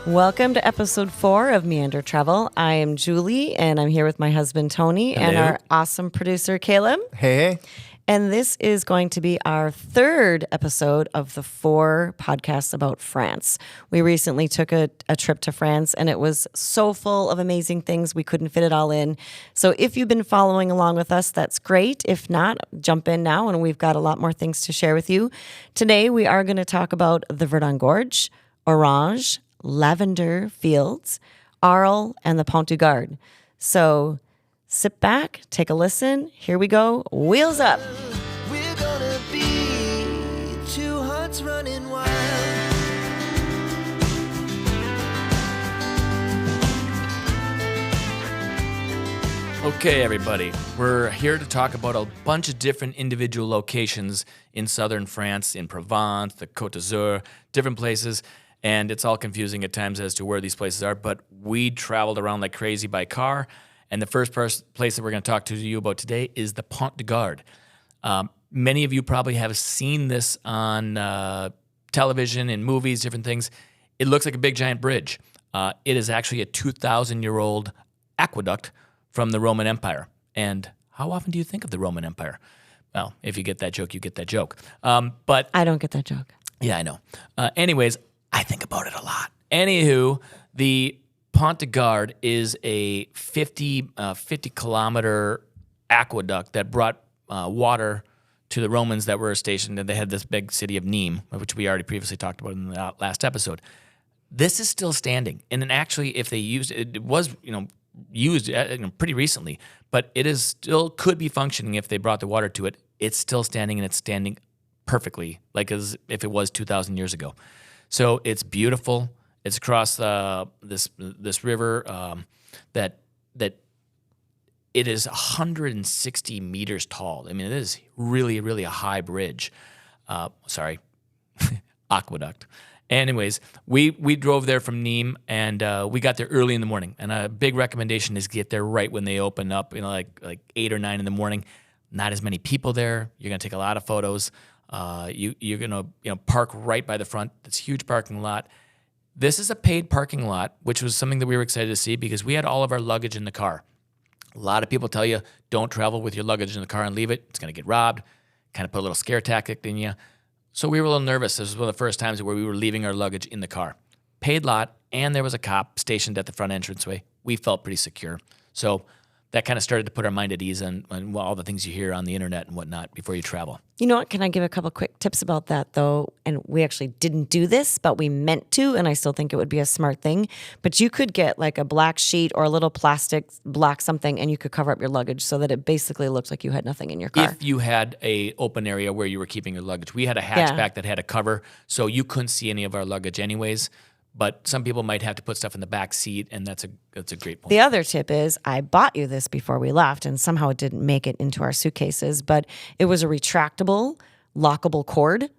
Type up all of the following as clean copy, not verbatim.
Welcome to episode 4 of Meander Travel. I am Julie, and I'm here with my husband Tony and our awesome producer Caleb. Hey. And this is going to be our third episode of the 4 podcasts about France. We recently took a trip to France, and it was so full of amazing things. We couldn't fit it all in. So if you've been following along with us, that's great. If not, jump in now, and we've got a lot more things to share with you. Today, we are going to talk about the Verdon Gorge, Orange, Lavender fields, Arles, and the Pont du Gard. So sit back, take a listen. Here we go. Wheels up. We're gonna be two hearts running wild. Okay, everybody, we're here to talk about a bunch of different individual locations in southern France, in Provence, the Côte d'Azur, different places. And it's all confusing at times as to where these places are, but we traveled around like crazy by car. And the first place that we're going to talk to you about today is the Pont du Gard. Many of you probably have seen this on television, in movies, different things. It looks like a big giant bridge. It is actually a 2,000-year-old aqueduct from the Roman Empire. And how often do you think of the Roman Empire? Well, if you get that joke, you get that joke. But I don't get that joke. Yeah, I know. Anyways, I think about it a lot. Anywho, the Pont du Gard is a 50-kilometer aqueduct that brought water to the Romans that were stationed, and they had this big city of Nîmes, which we already previously talked about in the last episode. This is still standing, and then actually, if they used it, it was used pretty recently, but it is still could be functioning if they brought the water to it. It's still standing, and it's standing perfectly, like as if it was 2,000 years ago. So it's beautiful. It's across this river that it is 160 meters tall. I mean, it is really, really a high bridge. Aqueduct. Anyways, we drove there from Nîmes, and we got there early in the morning. And a big recommendation is get there right when they open up, like 8 or 9 in the morning. Not as many people there. You're gonna take a lot of photos. You're gonna park right by the front. It's a huge parking lot. This is a paid parking lot, which was something that we were excited to see because we had all of our luggage in the car. A lot of people tell you don't travel with your luggage in the car and leave it. It's gonna get robbed. Kind of put a little scare tactic in you. So we were a little nervous. This was one of the first times where we were leaving our luggage in the car. Paid lot, and there was a cop stationed at the front entranceway. We felt pretty secure. So that kind of started to put our mind at ease on all the things you hear on the internet and whatnot before you travel. You know what? Can I give a couple quick tips about that, though? And we actually didn't do this, but we meant to, and I still think it would be a smart thing. But you could get like a black sheet or a little plastic black something, and you could cover up your luggage so that it basically looked like you had nothing in your car. If you had a open area where you were keeping your luggage. We had a hatchback that had a cover, so you couldn't see any of our luggage anyways. But some people might have to put stuff in the back seat, and that's a great point. The other tip is I bought you this before we left, and somehow it didn't make it into our suitcases, but it was a retractable, lockable cord.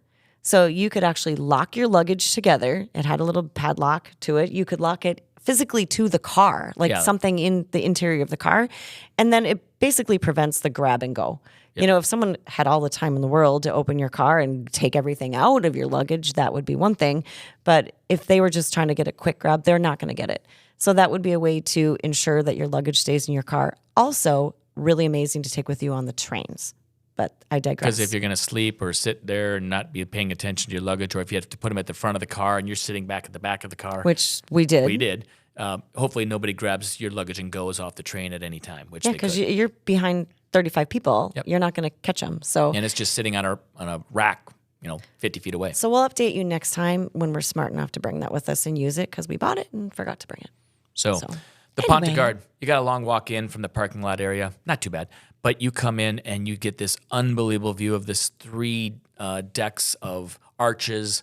So you could actually lock your luggage together. It had a little padlock to it. You could lock it physically to the car, something in the interior of the car, and then it basically prevents the grab and go. Yep. If someone had all the time in the world to open your car and take everything out of your luggage, that would be one thing. But if they were just trying to get a quick grab, they're not going to get it. So that would be a way to ensure that your luggage stays in your car. Also, really amazing to take with you on the trains. But I digress. Because if you're going to sleep or sit there and not be paying attention to your luggage, or if you have to put them at the front of the car and you're sitting back at the back of the car. Which we did. We did. Hopefully nobody grabs your luggage and goes off the train at any time. Yeah, because you're behind 35 people. Yep. You're not going to catch them. And it's just sitting on a rack, 50 feet away. So we'll update you next time when we're smart enough to bring that with us and use it because we bought it and forgot to bring it. So the Pont du Gard, you got a long walk in from the parking lot area. Not too bad. But you come in and you get this unbelievable view of this 3 decks of arches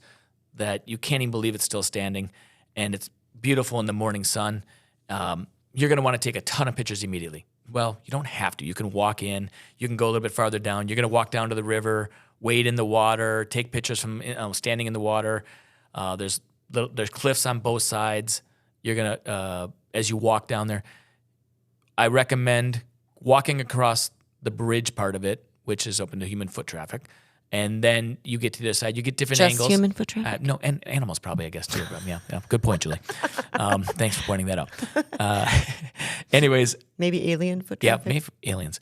that you can't even believe it's still standing. And it's beautiful in the morning sun. You're going to want to take a ton of pictures immediately. Well, you don't have to. You can walk in. You can go a little bit farther down. You're going to walk down to the river, wade in the water, take pictures from standing in the water. There's cliffs on both sides. You're going to, as you walk down there, I recommend walking across the bridge part of it, which is open to human foot traffic, And then you get to the other side, you get different Just angles. human foot traffic? No, and animals probably, I guess, too. But yeah, good point, Julie. Thanks for pointing that out. Anyways, Maybe alien foot yeah, traffic? maybe aliens.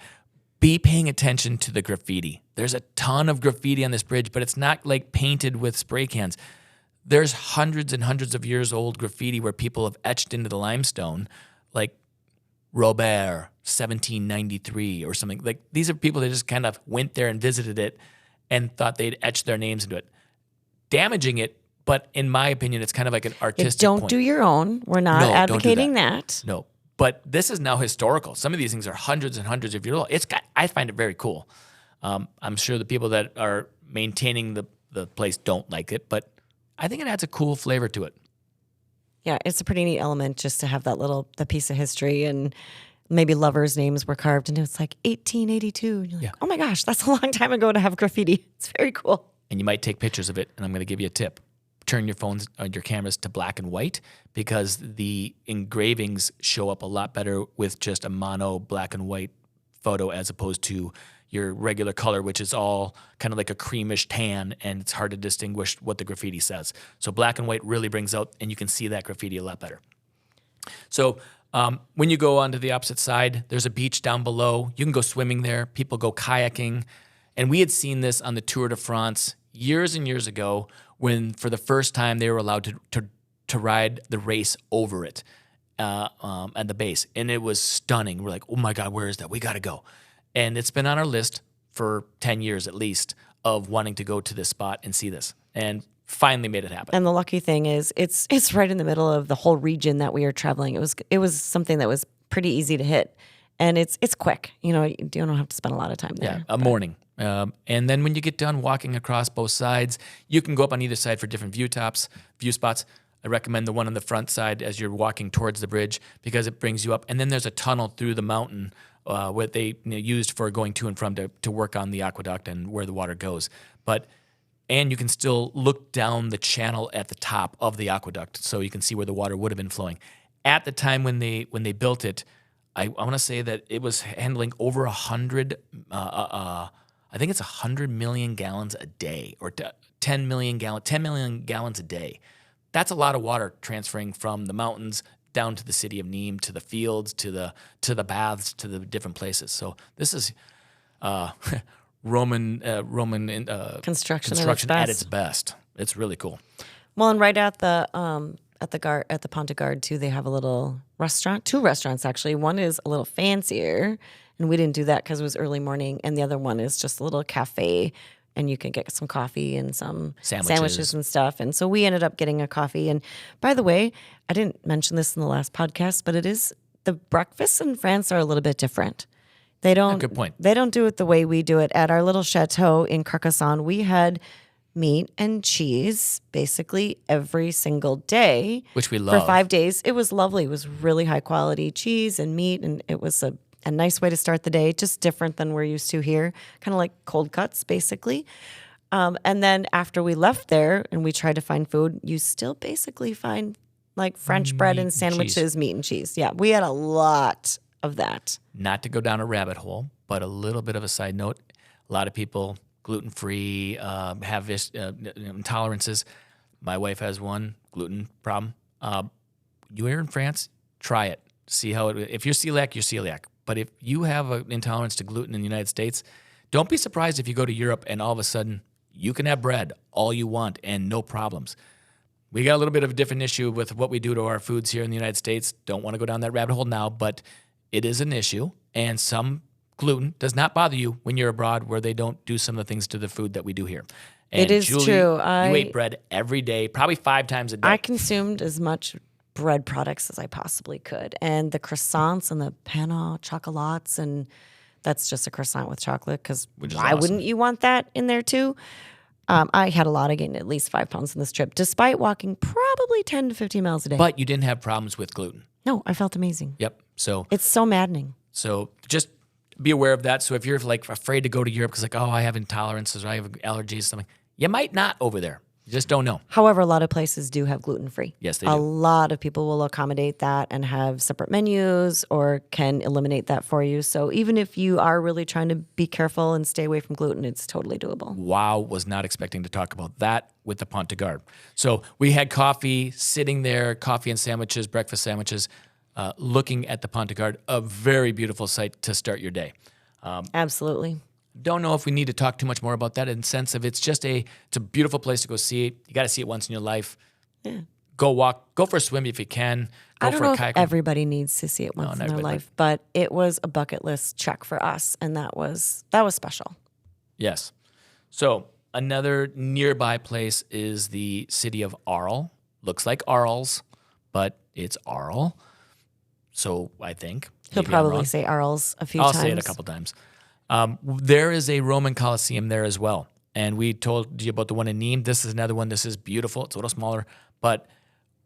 Be paying attention to the graffiti. There's a ton of graffiti on this bridge, but it's not like painted with spray cans. There's hundreds and hundreds of years old graffiti where people have etched into the limestone, like Robert, 1793 or something. Like these are people that just kind of went there and visited it and thought they'd etch their names into it, damaging it. But in my opinion, it's kind of like an artistic Don't point. do your own. We're not No, don't do advocating that. that. No, but this is now historical. Some of these things are hundreds and hundreds of years old. I find it very cool. I'm sure the people that are maintaining the place don't like it, but I think it adds a cool flavor to it. Yeah, it's a pretty neat element just to have the piece of history, and maybe lovers' names were carved, and it's like 1882. And you're like, oh my gosh, that's a long time ago to have graffiti. It's very cool. And you might take pictures of it, and I'm going to give you a tip. Turn your phones, your cameras to black and white because the engravings show up a lot better with just a mono black and white photo as opposed to your regular color, which is all kind of like a creamish tan, and it's hard to distinguish what the graffiti says. So black and white really brings out, and you can see that graffiti a lot better. So when you go onto the opposite side, there's a beach down below. You can go swimming there. People go kayaking. And we had seen this on the Tour de France years and years ago when for the first time they were allowed to ride the race over it at the base. And it was stunning. We're like, oh my God, where is that? We got to go. And it's been on our list for 10 years at least of wanting to go to this spot and see this. And finally made it happen. And the lucky thing is it's right in the middle of the whole region that we are traveling. It was something that was pretty easy to hit. And it's quick. You know, you don't have to spend a lot of time there. Yeah, a morning. And then when you get done walking across both sides, you can go up on either side for different view spots. I recommend the one on the front side as you're walking towards the bridge because it brings you up. And then there's a tunnel through the mountain what they used for going to and from to work on the aqueduct and where the water goes. And you can still look down the channel at the top of the aqueduct so you can see where the water would have been flowing. At the time when they built it, I want to say that it was handling over 100, I think it's 100 million gallons a day or 10 million gallons a day. That's a lot of water transferring from the mountains down to the city of Nîmes, to the fields, to the baths, to the different places. So this is Roman Construction at its best. It's really cool. Well, and right at the Pont de Gard too, they have a little restaurant, 2 restaurants actually. One is a little fancier, and we didn't do that because it was early morning, and the other one is just a little cafe, and you can get some coffee and some sandwiches and stuff. And so we ended up getting a coffee. And by the way, I didn't mention this in the last podcast, but the breakfasts in France are a little bit different. They don't. Good point. They don't do it the way we do it at our little chateau in Carcassonne. We had meat and cheese basically every single day, which we love for 5 days. It was lovely. It was really high quality cheese and meat, and it was a nice way to start the day. Just different than we're used to here, kind of like cold cuts basically. And then after we left there and we tried to find food, you still basically find like French bread and sandwiches, meat and cheese. Yeah, we had a lot of that. Not to go down a rabbit hole, but a little bit of a side note. A lot of people, gluten-free, have intolerances. My wife has one gluten problem. You're in France, try it. See how if you're celiac, you're celiac. But if you have an intolerance to gluten in the United States, don't be surprised if you go to Europe and all of a sudden you can have bread all you want and no problems. We got a little bit of a different issue with what we do to our foods here in the United States. Don't want to go down that rabbit hole now, but it is an issue. And some gluten does not bother you when you're abroad where they don't do some of the things to the food that we do here. And it is Julie, true. You ate bread every day, probably 5 times a day. I consumed as much bread products as I possibly could. And the croissants and the pain au chocolates, and that's just a croissant with chocolate because why wouldn't you want that in there too? I had a lot. I gained at least 5 pounds on this trip, despite walking probably 10 to 15 miles a day. But you didn't have problems with gluten. No, I felt amazing. Yep. So it's so maddening. So just be aware of that. So if you're like afraid to go to Europe because like, oh, I have intolerances or I have allergies, something, you might not over there. You just don't know. However, a lot of places do have gluten-free. Yes, they A do. lot of people will accommodate that and have separate menus or can eliminate that for you. So even if you are really trying to be careful and stay away from gluten, it's totally doable. Wow, was not expecting to talk about that with the Pont de Gard. So we had coffee, sitting there, coffee and sandwiches, breakfast sandwiches, looking at the Pont de Gard, a very beautiful sight to start your day. Absolutely. Don't know if we need to talk too much more about that in the sense of it's a beautiful place to go see it. You got to see it once in your life. Yeah. Go walk, go for a swim if you can. Go I don't for know a if kayak. everybody needs to see it once in not their everybody. life, but it was a bucket list check for us, and that was special. Yes. So another nearby place is the city of Arles. Looks like Arles, but it's Arles. So I think. He'll Maybe I'm probably wrong. say Arles a few I'll times. say it a couple times. There is a Roman Colosseum there as well. And we told you about the one in Nîmes. This is another one. This is beautiful. It's a little smaller, but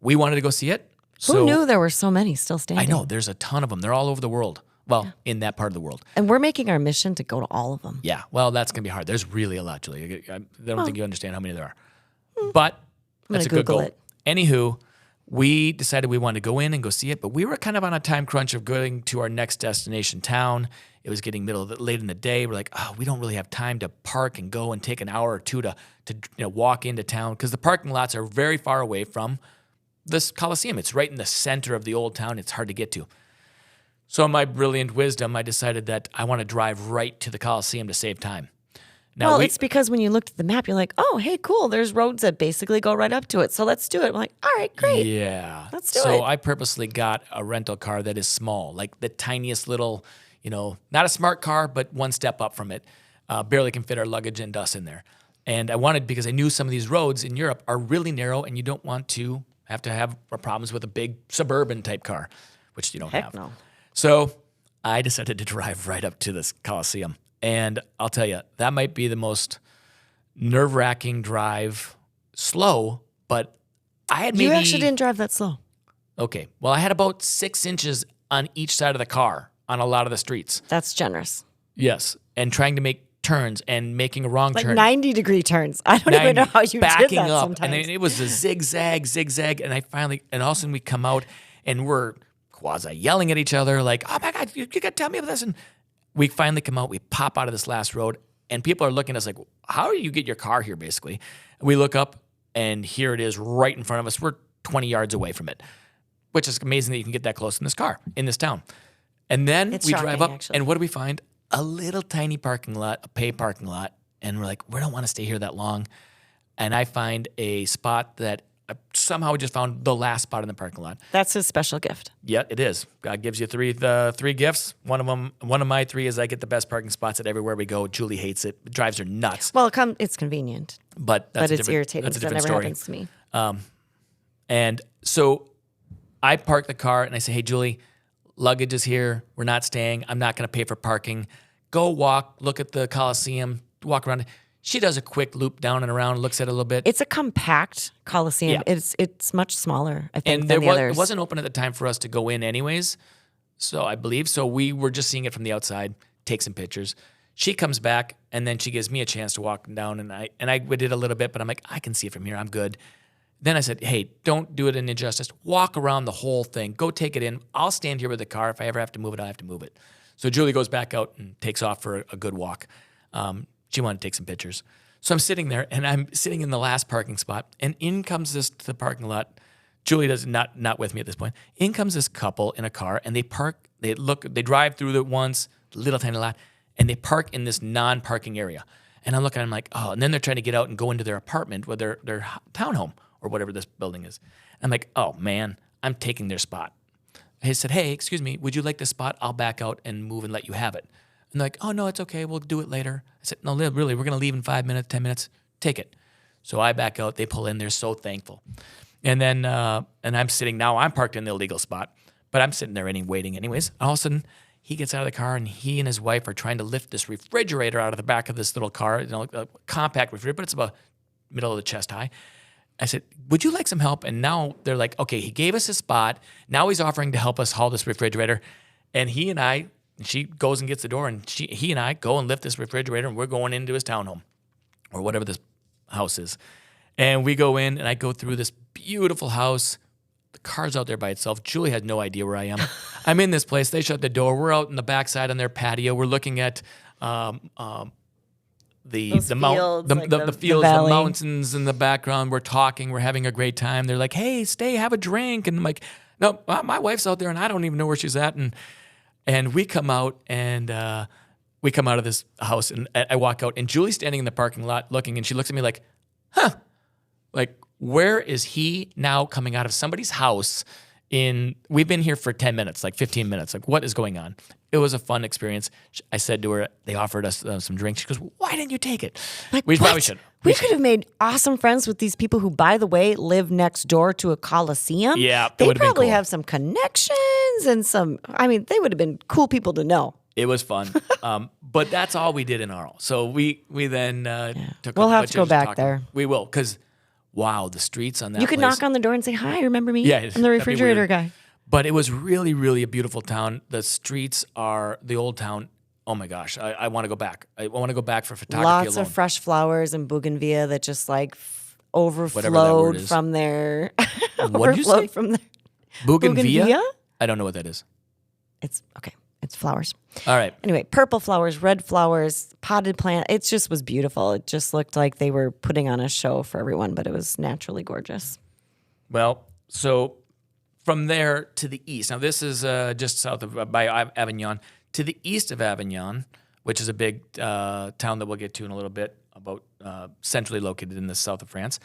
we wanted to go see it. Who knew there were so many still I standing? know. There's a ton of them. They're all over the world. Well, in that part of the world. And we're making our mission to go to all of them. Yeah. Well, that's going to be hard. There's really a lot, Julie. I don't think you understand how many there are. But that's a gonna good Google goal. it. Anywho, we decided we wanted to go in and go see it, but we were kind of on a time crunch of going to our next destination town. It was getting late in the day. We're like, oh, we don't really have time to park and go and take an hour or two to walk into town because the parking lots are very far away from this Coliseum. It's right in the center of the old town. It's hard to get to. So in my brilliant wisdom, I decided that I want to drive right to the Coliseum to save time. Now Well, it's because when you looked at the map, you're like, oh, hey, cool. There's roads that basically go right up to it. So let's do it. I'm like, all right, great. Yeah. Let's do so it. I purposely got a rental car that is small, like the tiniest little, not a smart car, but one step up from it. Barely can fit our luggage and us in there. And I wanted, because I knew some of these roads in Europe are really narrow and you don't want to have problems with a big suburban type car, which you don't Heck have. no. So I decided to drive right up to this Coliseum. And I'll tell you, that might be the most nerve-wracking drive. Slow, but I had maybe... You actually didn't drive that slow. Okay. Well, I had about 6 inches on each side of the car on a lot of the streets. That's generous. Yes. And trying to make turns and making a wrong Like turn. 90-degree turns. I don't even know how you backing did that up. sometimes. And then it was a zigzag. And and all of a sudden we come out and we're quasi yelling at each other like, oh my God, you got to tell me about this. And we finally come out, we pop out of this last road and people are looking at us like, how do you get your car here basically? And we look up and here it is right in front of us. We're 20 yards away from it, which is amazing that you can get that close in this car, in this town. And then It's we drive shocking, up actually. and what do we find? A little tiny parking lot, a pay parking lot. And we're like, we don't want to stay here that long. And I find a spot that I somehow just found the last spot in the parking lot. That's his special gift. Yeah, it is. God gives you three gifts. One of my three is I get the best parking spots at everywhere we go. Julie hates it. It drives her nuts. Well, it's convenient, But but that's it's irritating. That's a That different never story. happens to me. And so I park the car and I say, hey, Julie, luggage is here. We're not staying. I'm not going to pay for parking. Go walk, look at the Coliseum, walk around. She does a quick loop down and around, looks at it a little bit. It's a compact Coliseum. Yeah. It's much smaller, I think, And than the others. it wasn't open at the time for us to go in anyways. So I believe. So we were just seeing it from the outside, take some pictures. She comes back and then she gives me a chance to walk down and I did a little bit, but I'm like, I can see it from here. I'm good. Then I said, hey, don't do it an injustice. Walk around the whole thing. Go take it in. I'll stand here with the car. If I ever have to move it, I have to move it. So Julie goes back out and takes off for a good walk. She wanted to take some pictures. So I'm sitting there and I'm sitting in the last parking spot and in comes this to the parking lot. Julie does not with me at this point. In comes this couple in a car and they drive through the once, little tiny lot, and they park in this non-parking area. And I'm looking, I'm like, oh, and then they're trying to get out and go into their apartment with their townhome or whatever this building is. I'm like, oh man, I'm taking their spot. I said, hey, excuse me, would you like this spot? I'll back out and move and let you have it. And they're like, oh no, it's okay, we'll do it later. I said, no, really, we're gonna leave in 5 minutes, 10 minutes, take it. So I back out, they pull in, they're so thankful. And then, and I'm sitting now, I'm parked in the illegal spot, but I'm sitting there waiting anyways. All of a sudden, he gets out of the car and he and his wife are trying to lift this refrigerator out of the back of this little car, a compact refrigerator, but it's about middle of the chest high. I said, would you like some help? And now they're like, okay, he gave us a spot. Now he's offering to help us haul this refrigerator. And she goes and gets the door and he and I go and lift this refrigerator and we're going into his townhome or whatever this house is. And we go in, and I go through this beautiful house. The car's out there by itself. Julie has no idea where I am. I'm in this place. They shut the door. We're out in the backside on their patio. We're looking at the fields, the valley. mountains in the background. We're talking. We're having a great time. They're like, "Hey, stay, have a drink." And I'm like, "No, my wife's out there, and I don't even know where she's at." And we come out, and we come out of this house, and I walk out, and Julie's standing in the parking lot looking, and she looks at me like, "Huh, like where is he now coming out of somebody's house?" We've been here for 10 minutes, like 15 minutes. Like, what is going on? It was a fun experience. I said to her, they offered us some drinks. She goes, "Why didn't you take it?" Like, We what? probably should. We could have made awesome friends with these people who, by the way, live next door to a coliseum. Yeah, it they would have been probably cool. have some connections and some. I mean, they would have been cool people to know. It was fun. But that's all we did in Arles. So we then took We'll a have bunch to go of back talking. there. We will, because wow, the streets on that You could place. knock on the door and say, "Hi, remember me? Yeah, I'm the that'd be refrigerator weird. guy." But it was really, really a beautiful town. The streets are the old town. Oh my gosh, I want to go back. I want to go back for photography Lots alone. of fresh flowers and bougainvillea that just like Whatever that word overflowed is. from there. What did you say? Overflowed from there. Bougainvillea? I don't know what that is. It's okay. It's flowers. All right. Anyway, purple flowers, red flowers, potted plant. It just was beautiful. It just looked like they were putting on a show for everyone, but it was naturally gorgeous. Well, so from there to the east. Now, this is just south of by Avignon. To the east of Avignon, which is a big town that we'll get to in a little bit, about centrally located in the south of France,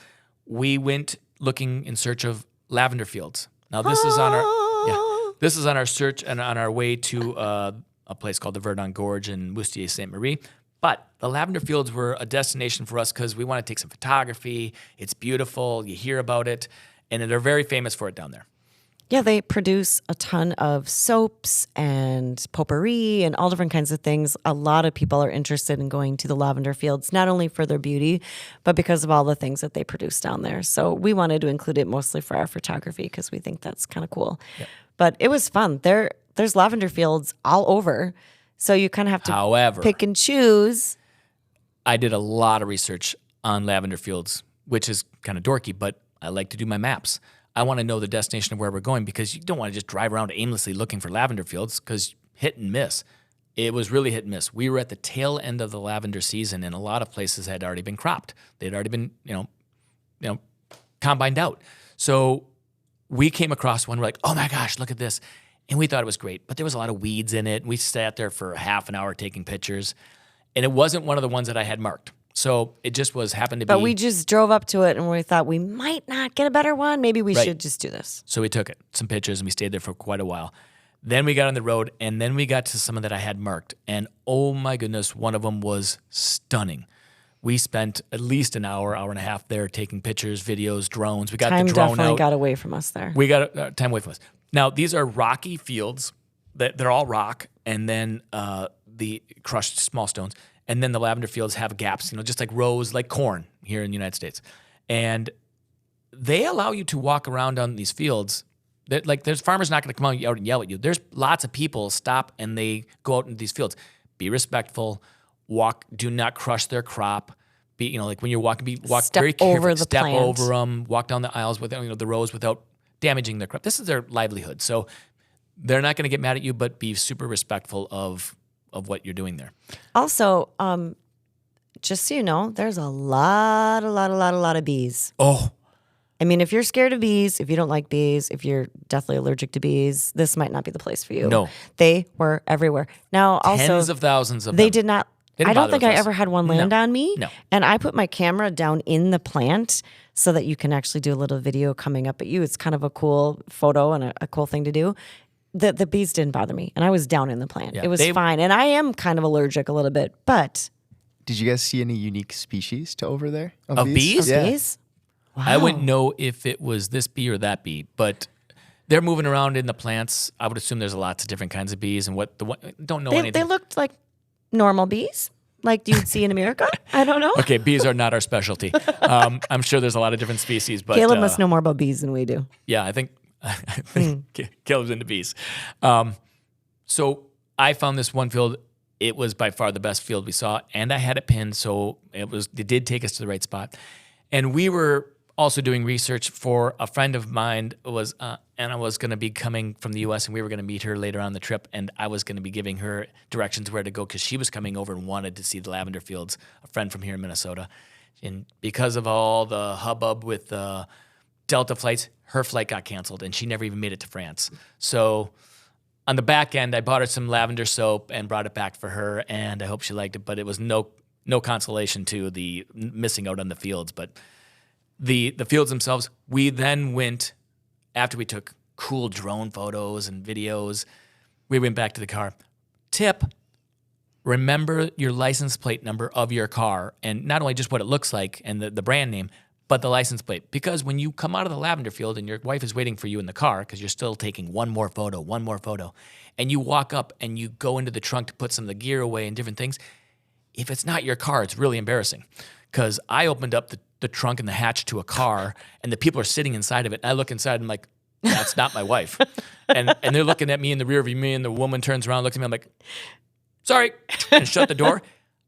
we went looking in search of lavender fields. Now, this is on our search and on our way to a place called the Verdon Gorge in Moustiers-Sainte-Marie. But the lavender fields were a destination for us because we want to take some photography. It's beautiful. You hear about it. And they're very famous for it down there. Yeah, they produce a ton of soaps and potpourri and all different kinds of things. A lot of people are interested in going to the lavender fields, not only for their beauty, but because of all the things that they produce down there. So we wanted to include it mostly for our photography because we think that's kind of cool. Yep. But it was fun. There's lavender fields all over. So you kind of have to However, pick and choose. I did a lot of research on lavender fields, which is kind of dorky, but I like to do my maps. I want to know the destination of where we're going because you don't want to just drive around aimlessly looking for lavender fields because hit and miss. It was really hit and miss. We were at the tail end of the lavender season, and a lot of places had already been cropped. They'd already been, combined out. So we came across one. We're like, "Oh my gosh, look at this!" And we thought it was great, but there was a lot of weeds in it. We sat there for half an hour taking pictures, and it wasn't one of the ones that I had marked. So it just happened to be. But we just drove up to it and we thought we might not get a better one. Maybe we Right. should just do this. So we took some pictures, and we stayed there for quite a while. Then we got on the road, and then we got to some that I had marked. And oh my goodness, one of them was stunning. We spent at least an hour and a half there taking pictures, videos, drones. We got Time the drone definitely out. got away from us there. We got time away from us. Now, these are rocky fields. They're all rock, and then the crushed small stones. And then the lavender fields have gaps, just like rows, like corn here in the United States. And they allow you to walk around on these fields. There's farmers not going to come out and yell at you. There's lots of people stop and they go out into these fields. Be respectful. Walk. Do not crush their crop. Be when you're walking, walk Step very carefully. over the Step plant. over them. Walk down the aisles with the rows without damaging their crop. This is their livelihood, so they're not going to get mad at you. But be super respectful of what you're doing there. Also, just so you know, there's a lot of bees. Oh, I mean, if you're scared of bees, if you don't like bees, if you're deathly allergic to bees, this might not be the place for you. No. They were everywhere. Now, also, tens of thousands of they them. did not. They didn't I don't bother think with I us. ever had one land No. on me. No. And I put my camera down in the plant so that you can actually do a little video coming up at you. It's kind of a cool photo and a cool thing to do. The bees didn't bother me, and I was down in the plant. Yeah, it was fine, and I am kind of allergic a little bit, but Did you guys see any unique species to over there? Of bees? Yeah. bees. Wow. I wouldn't know if it was this bee or that bee, but they're moving around in the plants. I would assume there's lots of different kinds of bees, and don't know They anything. looked like normal bees, like you'd see in America. I don't know. Okay, bees are not our specialty. I'm sure there's a lot of different species, but Caleb must know more about bees than we do. yeah, I think Caleb's into bees. So I found this one field. It was by far the best field we saw, and I had it pinned, so it did take us to the right spot. And we were also doing research for a friend of mine Anna was going to be coming from the U.S. and we were going to meet her later on the trip, and I was going to be giving her directions where to go because she was coming over and wanted to see the lavender fields, a friend from here in Minnesota. And because of all the hubbub with Delta flights, her flight got canceled and she never even made it to France. So on the back end, I bought her some lavender soap and brought it back for her, and I hope she liked it, but it was no consolation to the missing out on the fields. But the fields themselves, we then went, after we took cool drone photos and videos, we went back to the car. Tip, remember your license plate number of your car, and not only just what it looks like and the brand name, but the license plate. Because when you come out of the lavender field and your wife is waiting for you in the car because you're still taking one more photo, and you walk up and you go into the trunk to put some of the gear away and different things, if it's not your car, it's really embarrassing. Because I opened up the trunk and the hatch to a car, and the people are sitting inside of it. And I look inside and I'm like, that's not my wife. And they're looking at me in the rear view mirror, and the woman turns around, looks at me, I'm like, sorry, and shut the door.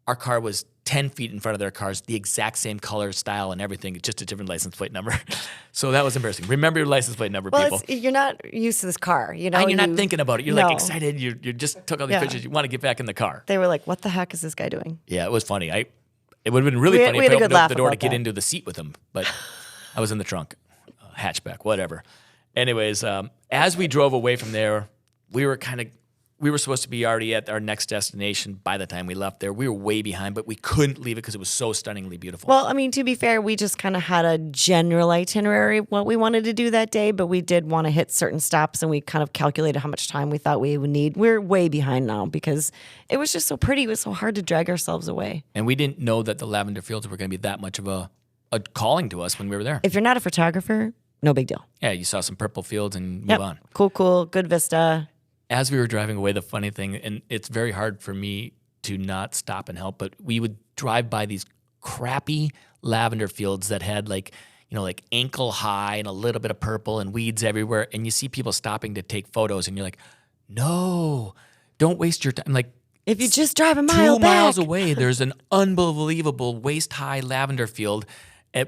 Our car was 10 feet in front of their cars, the exact same color, style, and everything, just a different license plate number. So that was embarrassing. Remember your license plate number, people. You're not used to this car, you know. And you're not thinking about it. You're No. like excited. You just took all these pictures. You want to get back in the car. They were like, "What the heck is this guy doing?" Yeah, it was funny. It would have been really We funny had if I a good opened up laugh the door to about get that. into the seat with him, but I was in the trunk, hatchback, whatever. Anyways, as we drove away from there, we were supposed to be already at our next destination by the time we left there. We were way behind, but we couldn't leave it because it was so stunningly beautiful. Well, I mean, to be fair, we just kind of had a general itinerary what we wanted to do that day, but we did want to hit certain stops, and we kind of calculated how much time we thought we would need. We're way behind now because it was just so pretty. It was so hard to drag ourselves away. And we didn't know that the lavender fields were going to be that much of a calling to us when we were there. If you're not a photographer, no big deal. Yeah, you saw some purple fields and move on. Cool, good vista. As we were driving away, the funny thing, and it's very hard for me to not stop and help, but we would drive by these crappy lavender fields that had like ankle high and a little bit of purple and weeds everywhere. And you see people stopping to take photos, and you're like, no, don't waste your time. Like, If you just drive a mile 2 miles back. away, there's an unbelievable waist-high lavender field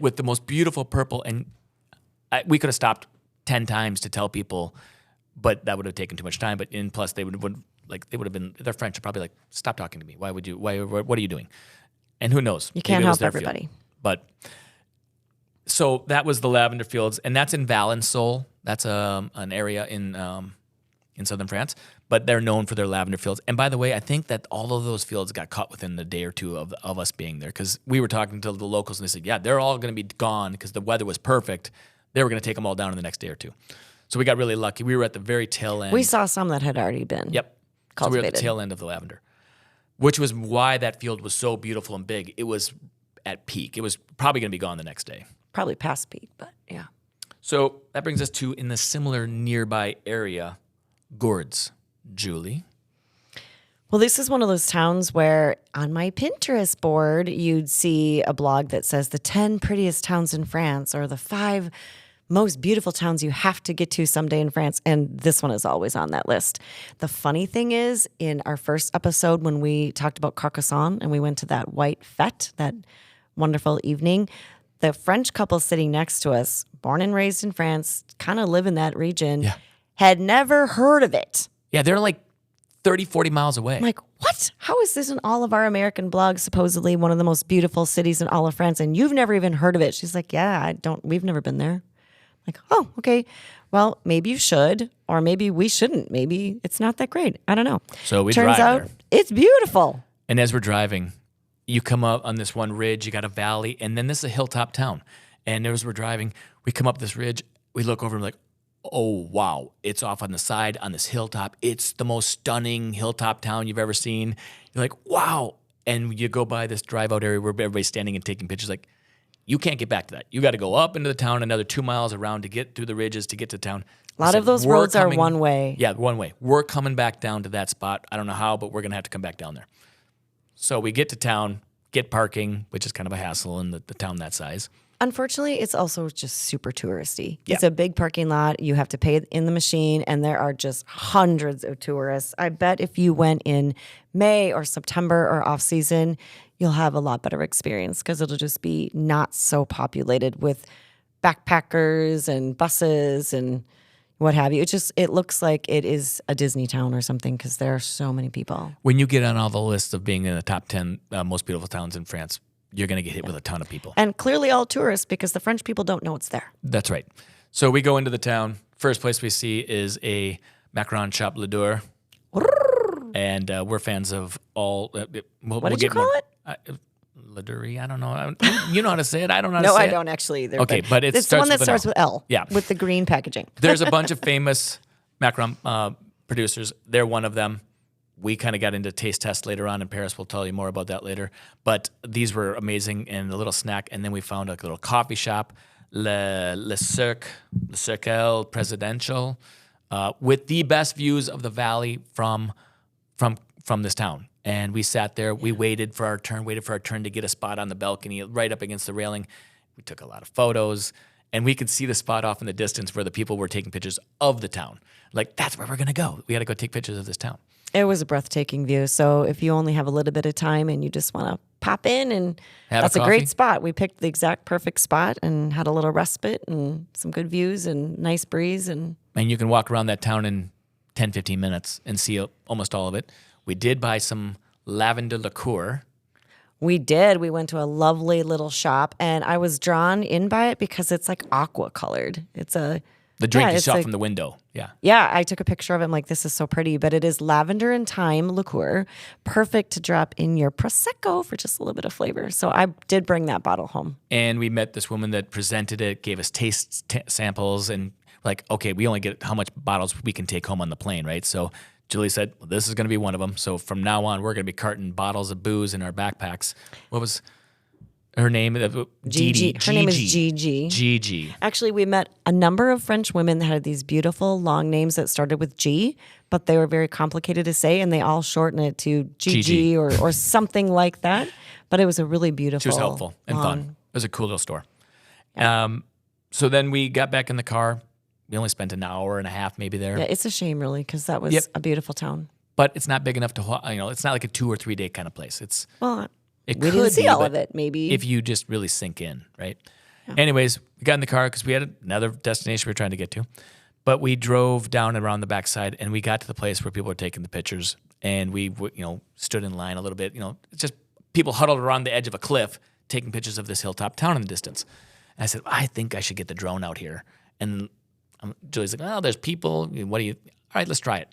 with the most beautiful purple. And we could have stopped 10 times to tell people, but that would have taken too much time. But plus, they would have been, their French are probably like, stop talking to me. What are you doing? And who knows? You can't Maybe it was help their field. everybody. But so that was the lavender fields, and that's in Valensole. That's an area in southern France, but they're known for their lavender fields. And by the way, I think that all of those fields got cut within the day or two of us being there, because we were talking to the locals, and they said, yeah, they're all going to be gone because the weather was perfect. They were going to take them all down in the next day or two. So we got really lucky. We were at the very tail end. We saw some that had already been. Yep. So we were at the cultivated. tail end of the lavender, which was why that field was so beautiful and big. It was at peak. It was probably going to be gone the next day. Probably past peak, but yeah. So that brings us to, in the similar nearby area, Gordes. Julie. Well, this is one of those towns where on my Pinterest board, you'd see a blog that says the 10 prettiest towns in France or the 5 most beautiful towns you have to get to someday in France. And this one is always on that list. The funny thing is, in our first episode, when we talked about Carcassonne and we went to that white fete, that wonderful evening, the French couple sitting next to us, born and raised in France, kind of live in that region, had never heard of it. Yeah, they're like 30, 40 miles away. I'm like, what? How is this in all of our American blogs supposedly one of the most beautiful cities in all of France, and you've never even heard of it? She's like, yeah, we've never been there. I'm like, oh, okay. Well, maybe you should, or maybe we shouldn't. Maybe it's not that great. I don't know. So we Turns drive out there. it's beautiful. And as we're driving, you come up on this one ridge, you got a valley, and then this is a hilltop town. And as we're driving, we come up this ridge, we look over and we're like, oh, wow, it's off on the side on this hilltop. It's the most stunning hilltop town you've ever seen. You're like, wow. And you go by this drive-out area where everybody's standing and taking pictures. Like, you can't get back to that. You got to go up into the town another 2 miles around to get through the ridges to get to town. A lot of those roads are one way. Yeah, one way. We're coming back down to that spot. I don't know how, but we're going to have to come back down there. So we get to town, get parking, which is kind of a hassle in the town that size. Unfortunately, it's also just super touristy. Yeah. It's a big parking lot. You have to pay in the machine, and there are just hundreds of tourists. I bet if you went in May or September or off season, you'll have a lot better experience because it'll just be not so populated with backpackers and buses and what have you. It looks like it is a Disney town or something because there are so many people. When you get on all the lists of being in the top 10 most beautiful towns in France, you're going to get hit with a ton of people. And clearly all tourists because the French people don't know it's there. That's right. So we go into the town. First place we see is a macaron shop Ladure. And we're fans of all. What did you call it? Ladure. I don't know. You know how to say it. I don't know how to No, say I it. don't actually either. Okay, but it it's the starts one that with an starts L. with L. Yeah. With the green packaging. There's a bunch of famous macaron producers. They're one of them. We kind of got into taste tests later on in Paris. We'll tell you more about that later. But these were amazing and a little snack. And then we found a little coffee shop, Le Cercle Presidential, with the best views of the valley from this town. And we sat there. We waited for our turn to get a spot on the balcony right up against the railing. We took a lot of photos. And we could see the spot off in the distance where the people were taking pictures of the town. Like, that's where we're going to go. We got to go take pictures of this town. It was a breathtaking view. So if you only have a little bit of time and you just want to pop in and that's a coffee. great spot. We picked the exact perfect spot and had a little respite and some good views and nice breeze. And you can walk around that town in 10, 15 minutes and see almost all of it. We did buy some lavender liqueur. we did. We went to a lovely little shop and I was drawn in by it because it's like aqua colored. It's a The drink you it's saw like- from the window. Yeah. Yeah, I took a picture of it. I'm like, this is so pretty. But it is lavender and thyme liqueur, perfect to drop in your Prosecco for just a little bit of flavor. So I did bring that bottle home. And we met this woman that presented it, gave us taste samples, and like, okay, we only get how much bottles we can take home on the plane, right? So Julie said, well, this is going to be one of them. So from now on, we're going to be carting bottles of booze in our backpacks. What was her name? Gigi. Her name is Gigi. Gigi. Actually, we met a number of French women that had these beautiful long names that started with G, but they were very complicated to say, and they all shorten it to Gigi Gigi. or something like that. But it was a really beautiful. She was helpful and long- fun. It was a cool little store. So then we got back in the car. We only spent an hour and a half maybe there. Yeah, it's a shame, really, because that was Yep. a beautiful town. But it's not big enough to, it's not like a 2 or 3 day kind of place. Well, It we could didn't see be, all but of it, maybe. if you just really sink in, right? Anyways, we got in the car because we had another destination we were trying to get to. But we drove down around the backside and we got to the place where people were taking the pictures. And we, stood in line a little bit. It's just people huddled around the edge of a cliff taking pictures of this hilltop town in the distance. And I said, I think I should get the drone out here. And Julie's like, oh, there's people. All right, let's try it.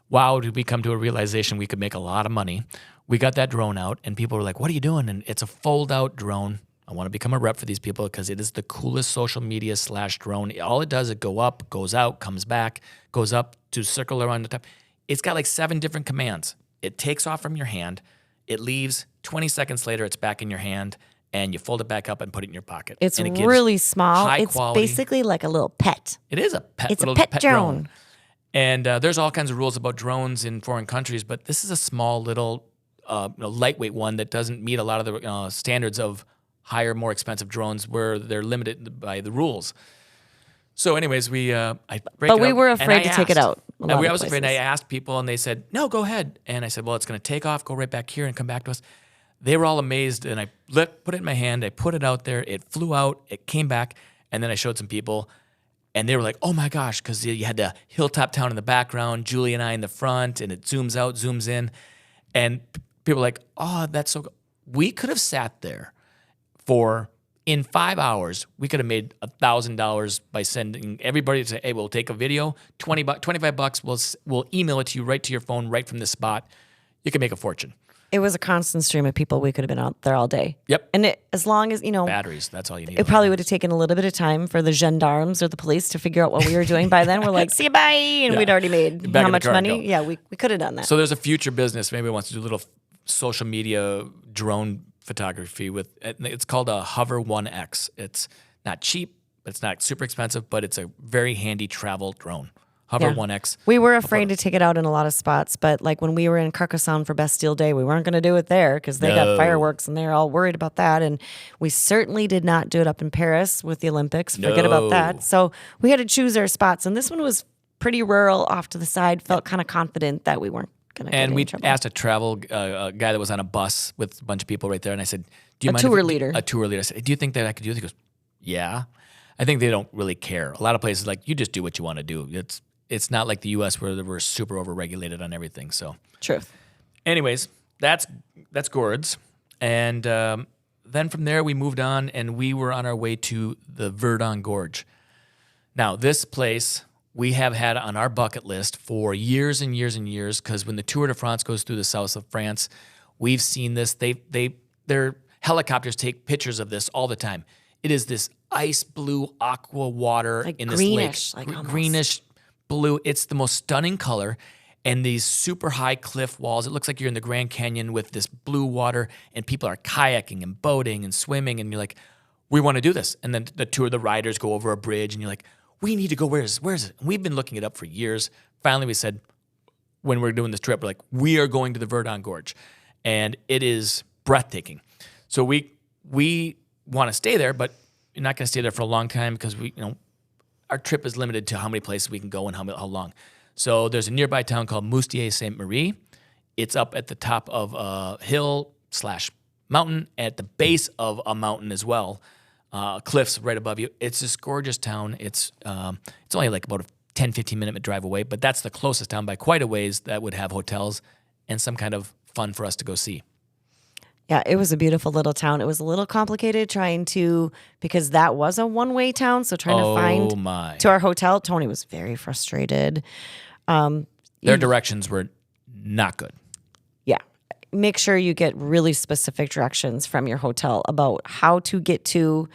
Wow, did we come to a realization we could make a lot of money. We got that drone out, and people were like, what are you doing? And it's a fold-out drone. I want to become a rep for these people because it is the coolest social media / drone. All it does is go up, goes out, comes back, goes up to circle around the top. It's got like 7 different commands. It takes off from your hand. It leaves. 20 seconds later, it's back in your hand, and you fold it back up and put it in your pocket. it's And it gives really small. high It's quality. basically like a little pet. It is a pet. It's a little pet drone. And there's all kinds of rules about drones in foreign countries, but this is a small little, lightweight one that doesn't meet a lot of the standards of higher, more expensive drones where they're limited by the rules. So, anyways, I break But it we up, were and afraid I to take it asked. out a lot I of was afraid. I places. asked people, and they said, "No, go ahead." And I said, "Well, it's going to take off, go right back here, and come back to us." They were all amazed, and I put it in my hand. I put it out there. It flew out. It came back, and then I showed some people. And they were like, oh my gosh, because you had the hilltop town in the background, Julie and I in the front, and it zooms out, zooms in. And people were like, oh, that's so good. We could have sat there in 5 hours, we could have made $1,000 by sending everybody to say, hey, we'll take a video, $25, we'll email it to you right to your phone, right from the spot. You can make a fortune. It was a constant stream of people. We could have been out there all day. Yep. And as long as, Batteries, that's all you need. it probably would have taken a little bit of time for the gendarmes or the police to figure out what we were doing by then. We're like, see you, bye. And Yeah. we'd already made Back how in the much car and money? go. Yeah, we could have done that. So there's a future business. Maybe wants to do a little social media drone photography with. It's called a Hover 1X. It's not cheap, but it's not super expensive. But it's a very handy travel drone. Hover Yeah. 1X. We were afraid to take it out in a lot of spots, but like when we were in Carcassonne for Bastille Day, we weren't going to do it there because they got No. fireworks and they're all worried about that. And we certainly did not do it up in Paris with the Olympics. Forget about No. that. So we had to choose our spots. And this one was pretty rural off to the side. Felt kind of confident that we weren't going to get And in we trouble. asked a travel a guy that was on a bus with a bunch of people right there, and I said, "Do you A mind?" tour if, leader. A tour leader. I said, "Do you think that I could do this?" He goes, "Yeah." I think they don't really care. A lot of places like you just do what you want to do. It's not like the U.S. where we're super overregulated on everything. So, Truth. anyways, that's Gordes, and then from there we moved on, and we were on our way to the Verdon Gorge. Now, this place we have had on our bucket list for years and years and years because when the Tour de France goes through the south of France, we've seen this. Their helicopters take pictures of this all the time. It is this ice blue aqua water Like in this greenish, lake, like almost. greenish blue. It's the most stunning color, and these super high cliff walls. It looks like you're in the Grand Canyon with this blue water, and people are kayaking and boating and swimming, and you're like, we want to do this. And then the two of the riders go over a bridge, and you're like, we need to go. Where is it? And we've been looking it up for years. Finally, we said, when we're doing this trip, we're like, we are going to the Verdon Gorge, and it is breathtaking. So we want to stay there, but you're not going to stay there for a long time because our trip is limited to how many places we can go and how long. So there's a nearby town called Moustiers-Sainte-Marie. It's up at the top of a hill/mountain at the base of a mountain as well. Cliffs right above you. It's this gorgeous town. It's only like about a 10, 15-minute drive away, but that's the closest town by quite a ways that would have hotels and some kind of fun for us to go see. Yeah, it was a beautiful little town. It was a little complicated because that was a one-way town. So trying to find to our hotel, Tony was very frustrated. Their directions were not good. Yeah. Make sure you get really specific directions from your hotel about how to get to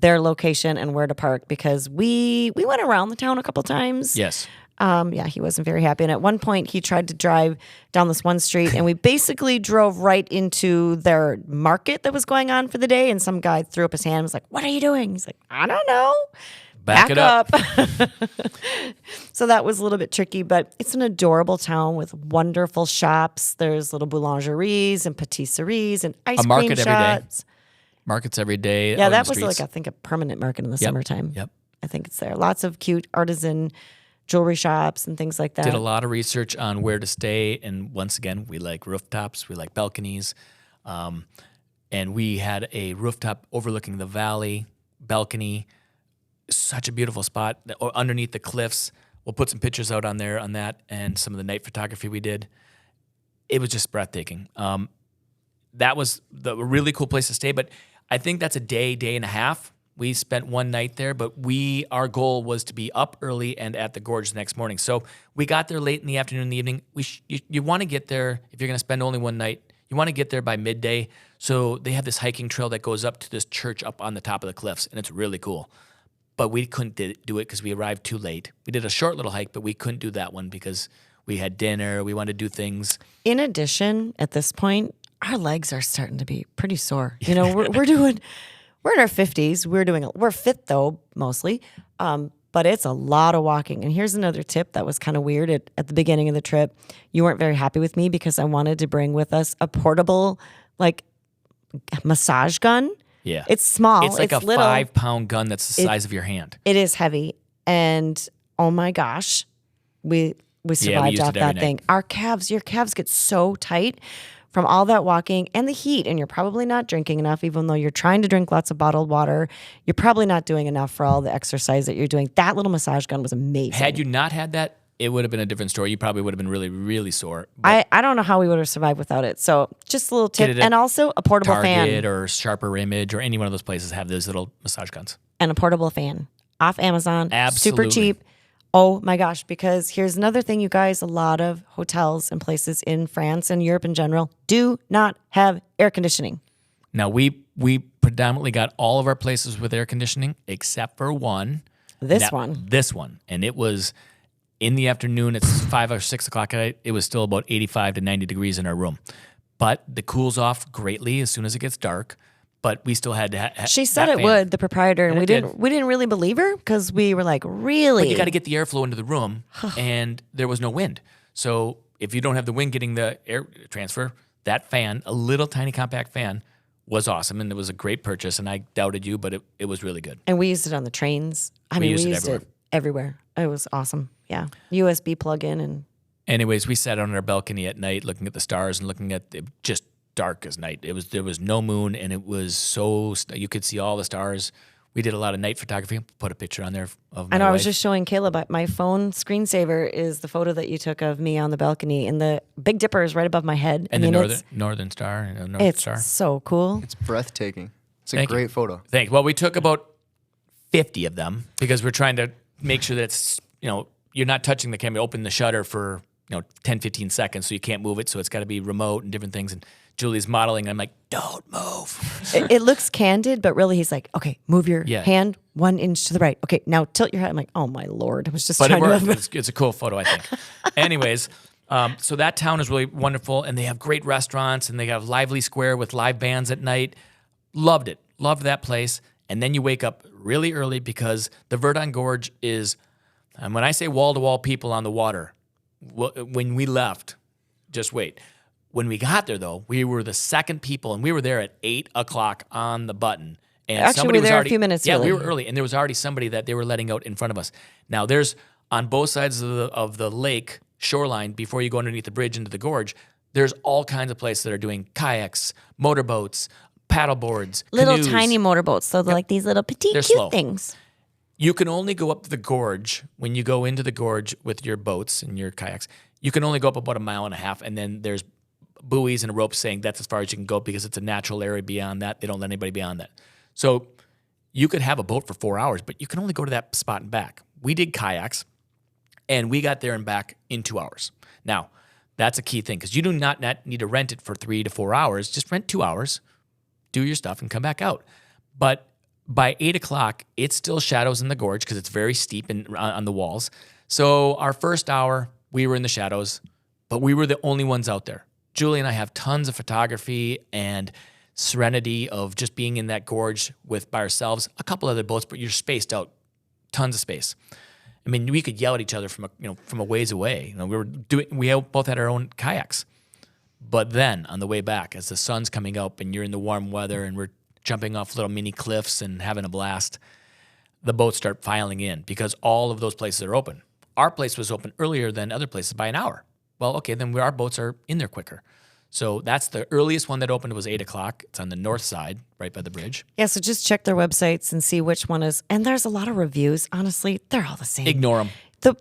their location and where to park because we went around the town a couple times. Yes. Yeah, he wasn't very happy. And at one point, he tried to drive down this one street, and we basically drove right into their market that was going on for the day. And some guy threw up his hand and was like, "What are you doing?" He's like, "I don't know. Back it up." So that was a little bit tricky, but it's an adorable town with wonderful shops. There's little boulangeries and patisseries and ice cream market every day. shops. Markets every day. Yeah, out in that the was streets. like, I think, a permanent market in the summertime. Yep. I think it's there. Lots of cute artisan jewelry shops and things like that. Did a lot of research on where to stay, and once again, we like rooftops, we like balconies, and we had a rooftop overlooking the valley balcony. Such a beautiful spot underneath the cliffs. We'll put some pictures out on there on that, and some of the night photography we did. It was just breathtaking. That was a really cool place to stay, but I think that's a day and a half. We spent one night there, but our goal was to be up early and at the gorge the next morning. So we got there late in the afternoon and the evening. You want to get there, if you're going to spend only one night, you want to get there by midday. So they have this hiking trail that goes up to this church up on the top of the cliffs, and it's really cool. But we couldn't do it because we arrived too late. We did a short little hike, but we couldn't do that one because we had dinner. We wanted to do things. In addition, at this point, our legs are starting to be pretty sore. We're in our 50s. We're fit though, mostly. But it's a lot of walking. And here's another tip that was kind of weird at the beginning of the trip. You weren't very happy with me because I wanted to bring with us a portable, massage gun. Yeah. It's small. It's like a little. 5-pound gun that's the size of your hand. It is heavy. And oh my gosh, we survived used off it every that thing. Your calves get so tight from all that walking and the heat, and you're probably not drinking enough, even though you're trying to drink lots of bottled water. You're probably not doing enough for all the exercise that you're doing. That little massage gun was amazing. Had you not had that, it would have been a different story. You probably would have been really, really sore. But I don't know how we would have survived without it. So just a little tip. Get it at And also a portable Target fan. or Sharper Image or any one of those places have those little massage guns. And a portable fan off Amazon. Absolutely. Super cheap. Oh my gosh, because here's another thing, you guys. A lot of hotels and places in France and Europe in general do not have air conditioning. Now, we predominantly got all of our places with air conditioning except for one. This one. This one. And it was in the afternoon. It's 5 or 6 o'clock at night. It was still about 85 to 90 degrees in our room. But it cools off greatly as soon as it gets dark. but we still had to. She said that it fan. would, the proprietor, and And we it did. didn't really believe her because we were like, really? But you got to get the airflow into the room, and there was no wind. So if you don't have the wind getting the air transfer, that fan, a little tiny compact fan, was awesome, and it was a great purchase. And I doubted you, but it was really good. And we used it on the trains. We used it everywhere. It was awesome. Yeah, USB plug-in and. Anyways, we sat on our balcony at night, looking at the stars and looking at it, just dark as night. There was no moon, and it was you could see all the stars. We did a lot of night photography. Put a picture on there of my I know. I was wife. just showing Caleb. My phone screensaver is the photo that you took of me on the balcony, and the Big Dipper is right above my head. And I mean, the northern star, North it's Star. so cool. It's breathtaking. It's a Thank you. great photo. Thanks. Well, we took about 50 of them because we're trying to make sure that it's, you're not touching the camera. Open the shutter for 10, 15 seconds, so you can't move it. So it's got to be remote and different things. And Julie's modeling. I'm like, don't move. It looks candid, but really he's like, okay, move your Yeah. hand 1 inch to the right. Okay, now tilt your head. I'm like, oh my Lord. I was just But it trying worked. to. It's a cool photo, I think. Anyways, so that town is really wonderful, and they have great restaurants, and they have lively square with live bands at night. Loved it. Loved that place. And then you wake up really early because the Verdon Gorge is, and when I say wall-to-wall people on the water, when we left, just wait. When we got there, though, we were the second people, and we were there at 8 o'clock on the button. And Actually, somebody we were was there a already, few minutes yeah, early. we were early, and there was already somebody that they were letting out in front of us. Now, there's on both sides of the lake shoreline before you go underneath the bridge into the gorge. There's all kinds of places that are doing kayaks, motorboats, paddle boards, Little canoes. tiny motorboats. So they're like these little petite They're cute slow. things. You can only go up the gorge when you go into the gorge with your boats and your kayaks. You can only go up about 1.5 miles, and then there's buoys and a rope saying that's as far as you can go because it's a natural area beyond that. They don't let anybody beyond that. So you could have a boat for 4 hours, but you can only go to that spot and back. We did kayaks, and we got there and back in 2 hours. Now, that's a key thing because you do not need to rent it for 3 to 4 hours. Just rent 2 hours, do your stuff, and come back out. But by 8 o'clock, it's still shadows in the gorge because it's very steep on the walls. So our first hour, we were in the shadows, but we were the only ones out there. Julie and I have tons of photography and serenity of just being in that gorge by ourselves. A couple other boats, but you're spaced out, tons of space. I mean, we could yell at each other from a ways away. We both had our own kayaks. But then on the way back, as the sun's coming up and you're in the warm weather and we're jumping off little mini cliffs and having a blast, the boats start filing in because all of those places are open. Our place was open earlier than other places by an hour. Well, okay, then our boats are in there quicker. So that's the earliest one that opened was 8 o'clock. It's on the north side, right by the bridge. Yeah, so just check their websites and see which one is. And there's a lot of reviews. Honestly, they're all the same. Ignore them.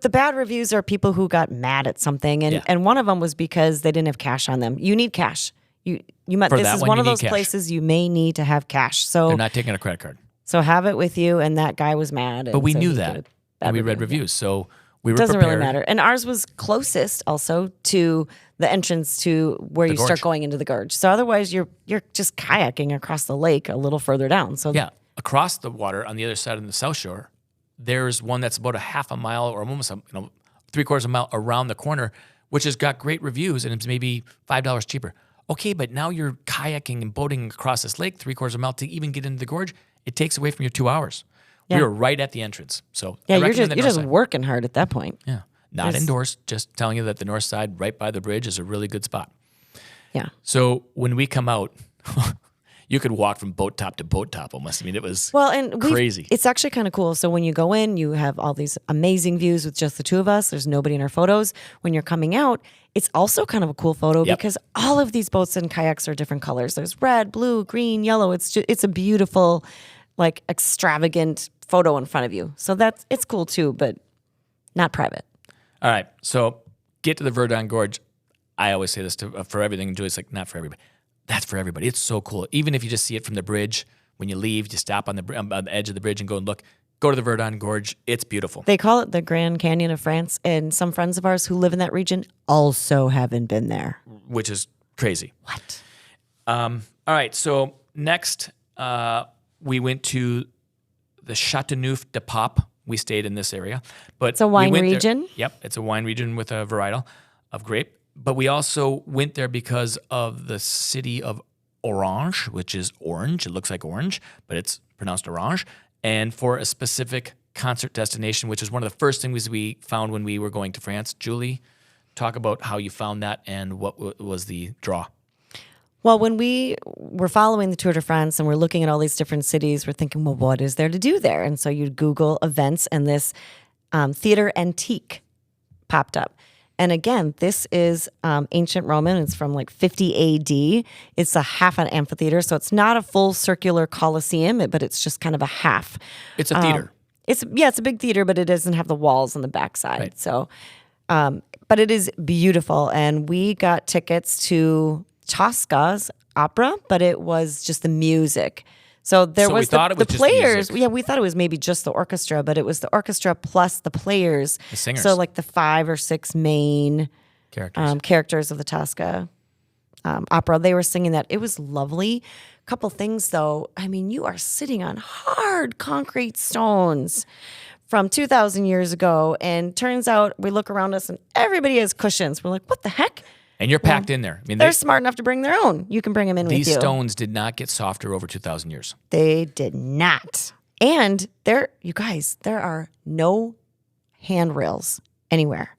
The bad reviews are people who got mad at something, and, Yeah. and one of them was because they didn't have cash on them. You need cash. You might. For This that is one, one you of need those cash. places you may need to have cash. They're So not taking a credit card. have it with you. And that guy was mad. But we so knew he that. did a bad And we read review. reviews. So we were Doesn't prepared. really matter. And ours was closest also to the entrance to where you start gorge. going into the gorge. So otherwise, you're just kayaking across the lake a little further down. So Yeah. Across the water on the other side of the south shore, there's one that's about 1/2 mile or almost 3/4 mile around the corner, which has got great reviews and it's maybe $5 cheaper. Okay, but now you're kayaking and boating across this lake 3/4 mile to even get into the gorge. It takes away from your 2 hours. Yeah. We were right at the entrance. So yeah, I you're recommend the just north side. working hard at that point. Yeah. Not indoors, just telling you that the north side right by the bridge is a really good spot. Yeah. So when we come out, you could walk from boat top to boat top almost. I mean, it was Well, and crazy. It's actually kind of cool. So when you go in, you have all these amazing views with just the two of us. There's nobody in our photos. When you're coming out, it's also kind of a cool photo Yep. because all of these boats and kayaks are different colors. There's red, blue, green, yellow. It's a beautiful, like extravagant photo in front of you. So it's cool too, but not private. All right, so get to the Verdon Gorge. I always say this for everything. And Julie's like, not for everybody. That's for everybody. It's so cool. Even if you just see it from the bridge, when you leave, you stop on the edge of the bridge and go and look. Go to the Verdon Gorge. It's beautiful. They call it the Grand Canyon of France, and some friends of ours who live in that region also haven't been there. Which is crazy. What? All right, so next we went to the Chateauneuf-du-Pape. We stayed in this area. But It's a wine we went there- region? Yep, it's a wine region with a varietal of grape. But we also went there because of the city of orange, which is orange. It looks like orange, but it's pronounced orange. And for a specific concert destination, which is one of the first things we found when we were going to France. Julie, talk about how you found that and what was the draw. Well, when we were following the Tour de France and we're looking at all these different cities, we're thinking, well, what is there to do there? And so you'd Google events, and this Theater Antique popped up. And again, this is ancient Roman. It's from like 50 AD. It's a half an amphitheater, so it's not a full circular coliseum, but it's just kind of a half. It's a theater. It's a big theater, but it doesn't have the walls on the backside. Right. So, but it is beautiful, and we got tickets to Tosca's opera, but it was just the music. So there So was we thought it was the just players. music. Yeah, we thought it was maybe just the orchestra, but it was the orchestra plus the players. The singers. So like the 5 or 6 main Characters. characters of the Tosca opera. They were singing that. It was lovely. Couple things though. I mean, you are sitting on hard concrete stones from 2,000 years ago, and turns out we look around us and everybody has cushions. We're like, what the heck? And you're packed in there. I mean, They're smart enough to bring their own. You can bring them in with you. these stones did not get softer over 2,000 years. They did not. And you guys, there are no handrails anywhere.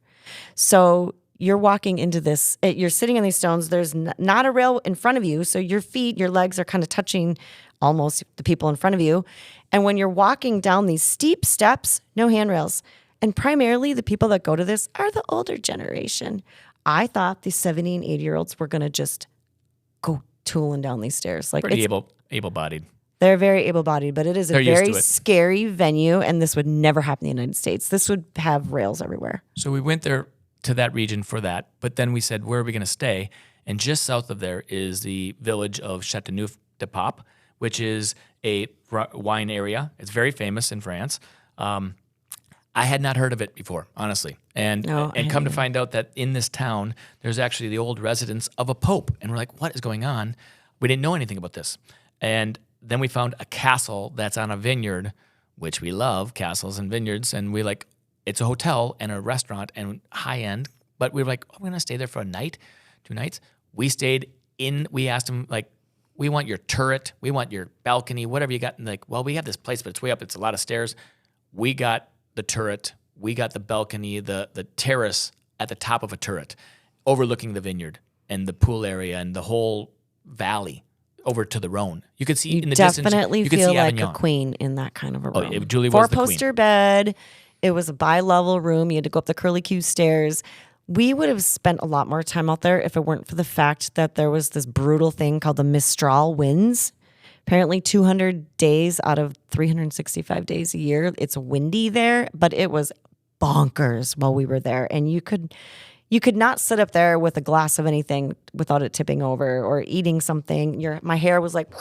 So you're walking into this, you're sitting on these stones. There's not a rail in front of you. So your feet, your legs are kind of touching almost the people in front of you. And when you're walking down these steep steps, no handrails. And primarily the people that go to this are the older generation. I thought the 70 and 80-year-olds were going to just go tooling down these stairs. Like Pretty it's able-bodied. They're very able-bodied, but it is a They're used very to it. scary venue, and this would never happen in the United States. This would have rails everywhere. So we went there to that region for that, but then we said, where are we going to stay? And just south of there is the village of Chateauneuf-du-Pape, which is a wine area. It's very famous in France. I had not heard of it before, honestly. And come to find out that in this town, there's actually the old residence of a pope. And we're like, what is going on? We didn't know anything about this. And then we found a castle that's on a vineyard, which we love, castles and vineyards. And we like, it's a hotel and a restaurant and high end. But we were like, oh, we're going to stay there for a night, 2 nights. We stayed in, we asked them, like, we want your turret, we want your balcony, whatever you got. And like, well, we have this place, but it's way up. It's a lot of stairs. We got the turret, we got the balcony, the terrace at the top of a turret, overlooking the vineyard and the pool area and the whole valley over to the Rhone. You could see in the distance. Definitely You could feel see like Avignon. a queen in that kind of a room. Oh, Julie was the queen. 4-poster bed. It was a bi-level room. You had to go up the curly Q stairs. We would have spent a lot more time out there if it weren't for the fact that there was this brutal thing called the Mistral winds. Apparently 200 days out of 365 days a year, it's windy there, but it was bonkers while we were there. And you could not sit up there with a glass of anything without it tipping over or eating something. My hair was like,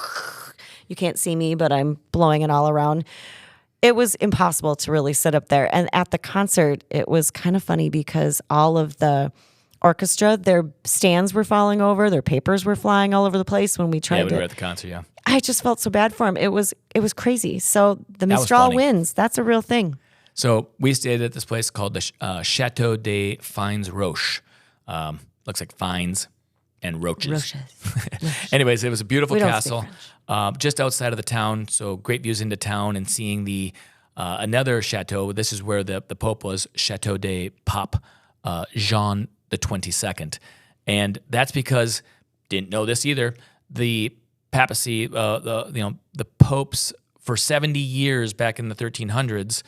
you can't see me, but I'm blowing it all around. It was impossible to really sit up there. And at the concert, it was kind of funny because all of the orchestra, their stands were falling over, their papers were flying all over the place when we tried Yeah, we to. were at the concert, yeah. I just felt so bad for him. It was crazy. So the was Mistral funny. winds, that's a real thing. So we stayed at this place called the Chateau des Fines Roches. Looks like fines and roaches. Anyways, it was a beautiful We don't speak castle just outside of the town. So great views into town and seeing the another chateau. This is where the Pope was, Chateau des Pape, Jean the 22nd. And that's because, didn't know this either, the papacy, the popes for 70 years back in the 1300s